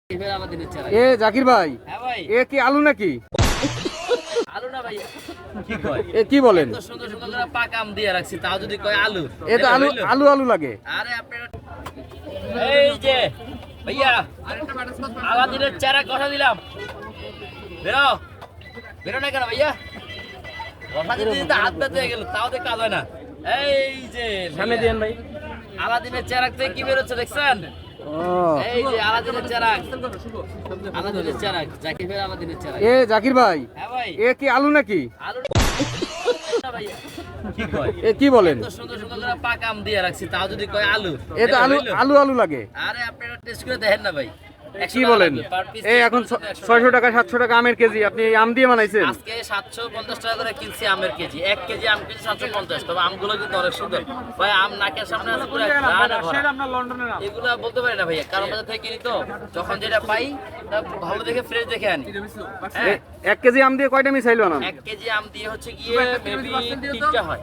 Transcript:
এ জাকির ভাই, হ্যাঁ ভাই, এ কি আলু নাকি? আলু না ভাই, কি কয়? এ কি বলেন? এত সুন্দর সুন্দর করে পাকা আম দিয়ে রাখছি, তাও যদি কয় আলু। এ তো আলু হইলো? আলু আলু লাগে। আরে আপনারা এই যে ভাইয়া, আলাদিনের চারা কথা দিলাম, বেরো বেরো না কেন ভাইয়া? কথা দিতে দিতে হাত ব্যথা হয়ে গেল, তাও তো কাজ হয় না। এই যে সামনে দিয়েন ভাই। আলাদিনের চারাক থেকে কি বেরোচ্ছে দেখছেন? ও এই যে আলাদিনের চারাক, আলাদিনের চারাক, জাকির ভাই আলাদিনের চারাক। এ জাকির ভাই, হ্যাঁ ভাই, এ কি আলু নাকি? আলু না ভাইয়া, কি কয়? এ কি বলেন? এত সুন্দর সুন্দর করে পাকা আম দিয়ে রাখছি, তাও যদি কয় আলু। এ তো আলু হইলো? আলু আলু লাগে। আরে আপনারা টেস্ট করে দেখেন না ভাই। 100 কি টাকা বলেন? লাগবে, per piece এই taste এখন করার জন্য 100 600 টাকা 700 টাকা আমের কেজি, আপনি এই আম দিয়ে বানাইছেন? আজকে 750 টাকা করে কিনছি আমের কেজি। 1 কেজি আম কিনছি 750। তবে আমগুলো কিন্তু অনেক সুন্দর ভাই। আম নাকের সামনে আছে পুরো ঘ্রাণে ভরা। এগুলা বলতে পারি না ভাইয়া, কারণ বাজার থেকে কিনি তো, যখন যেটা পাই তা ভালো দেখে ফ্রেশ দেখে আনি। হ্যাঁ, 1 কেজি আম দিয়ে কয়টা মিশাইলো না? 1 কেজি আম দিয়ে হচ্ছে গিয়ে মেবি 3টা হয়।